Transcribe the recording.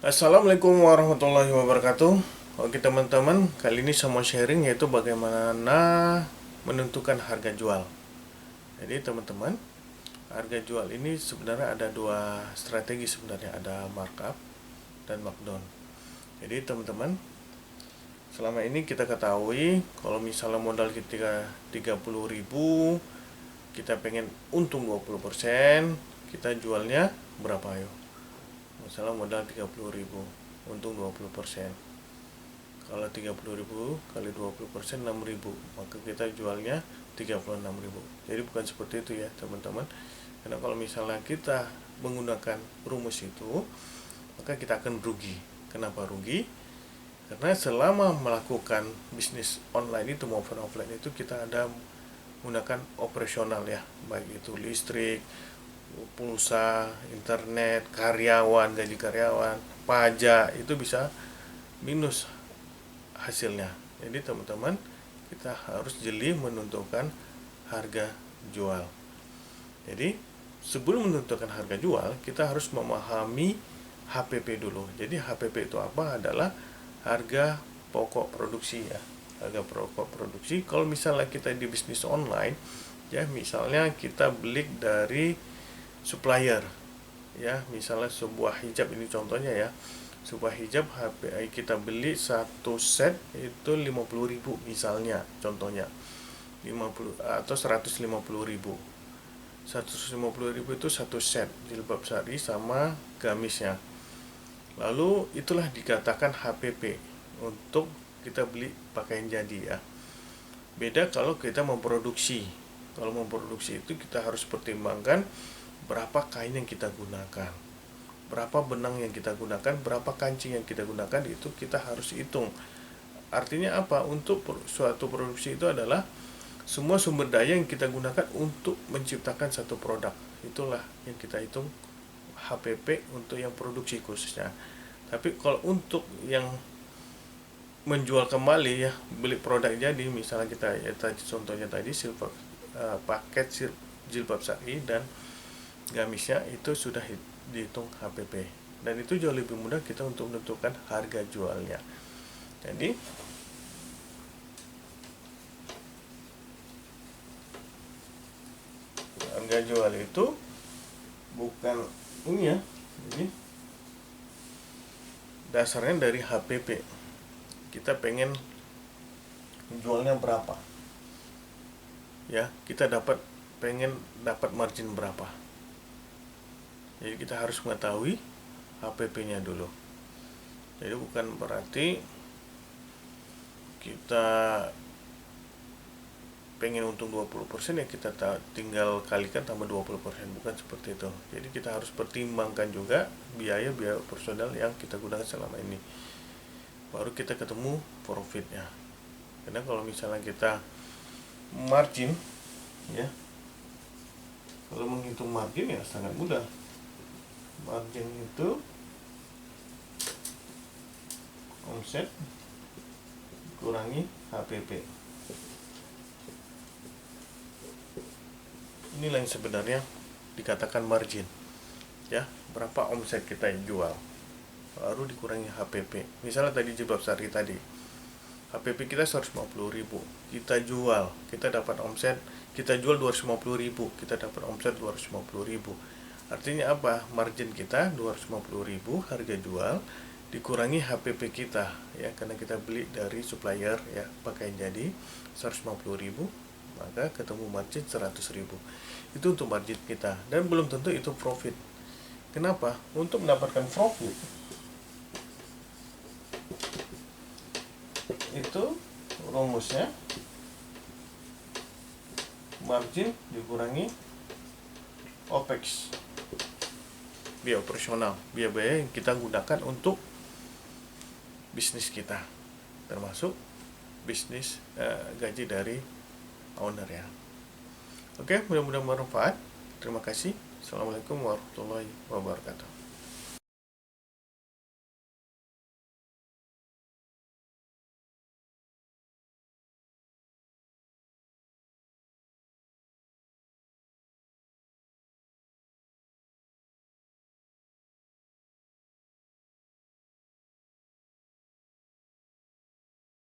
Assalamualaikum warahmatullahi wabarakatuh. Oke teman-teman, kali ini saya mau sharing yaitu bagaimana menentukan harga jual. Jadi teman-teman, harga jual ini sebenarnya ada dua strategi sebenarnya, ada markup dan markdown. Jadi teman-teman, selama ini kita ketahui kalau misalnya modal kita 30.000, kita pengen untung 20%, kita jualnya berapa ayo? Misalnya modal 30.000, untung 20%. Kalau 30.000 kali 20% 6.000, maka kita jualnya 36.000. Jadi bukan seperti itu ya teman-teman. Karena kalau misalnya kita menggunakan rumus itu, maka kita akan rugi. Kenapa rugi? Karena selama melakukan bisnis online itu maupun offline itu kita ada menggunakan operasional ya, baik itu listrik, pulsa, internet, karyawan, gaji karyawan, pajak, itu bisa minus hasilnya. Jadi teman-teman, kita harus jeli menentukan harga jual. Jadi sebelum menentukan harga jual, kita harus memahami HPP dulu. Jadi HPP itu apa? Adalah harga pokok produksi ya. Harga pokok produksi. Kalau misalnya kita di bisnis online, ya misalnya kita beli dari supplier, ya misalnya sebuah hijab, ini contohnya ya, sebuah hijab kita beli satu set itu 50.000 misalnya, contohnya 50 atau 150.000. 150.000 itu satu set jilbab sari sama gamisnya. Lalu itulah dikatakan HPP untuk kita beli pakaian jadi ya. Beda kalau kita memproduksi. Kalau memproduksi itu kita harus pertimbangkan berapa kain yang kita gunakan, berapa benang yang kita gunakan, berapa kancing yang kita gunakan, itu kita harus hitung. Artinya apa? Untuk suatu produksi itu adalah semua sumber daya yang kita gunakan untuk menciptakan satu produk. Itulah yang kita hitung HPP untuk yang produksi khususnya. Tapi kalau untuk yang menjual kembali ya, beli produk jadi, misalnya kita ya tadi contohnya tadi paket jilbab sari dan gamisnya, itu sudah dihitung HPP, dan itu jauh lebih mudah kita untuk menentukan harga jualnya. Jadi harga jual itu bukan ini ya, jadi dasarnya dari HPP. Kita pengen jualnya berapa ya, kita pengen dapat margin berapa. Jadi kita harus mengetahui HPP-nya dulu. Jadi bukan berarti kita pengen untung 20% ya kita tinggal kalikan tambah 20%, bukan seperti itu. Jadi kita harus pertimbangkan juga biaya operasional yang kita gunakan selama ini, baru kita ketemu profitnya. Karena kalau misalnya kita margin ya, kalau menghitung margin ya sangat mudah. Margin itu omset kurangi HPP. Inilah yang sebenarnya dikatakan margin ya, berapa omset kita yang jual baru dikurangi HPP. Misalnya tadi jilbab sari tadi, HPP kita 150.000, kita jual, kita dapat omset, kita jual 250.000, kita dapat omset 250.000. Artinya apa? Margin kita 250.000 harga jual dikurangi HPP kita ya, karena kita beli dari supplier ya, pakaian jadi 150.000, maka ketemu margin 100.000. Itu untuk margin kita, dan belum tentu itu profit. Kenapa? Untuk mendapatkan profit itu rumusnya margin dikurangi OPEX, biaya operasional, biaya yang kita gunakan untuk bisnis kita, termasuk bisnis gaji dari owner ya. Oke, mudah-mudahan bermanfaat. Terima kasih. Assalamualaikum warahmatullahi wabarakatuh.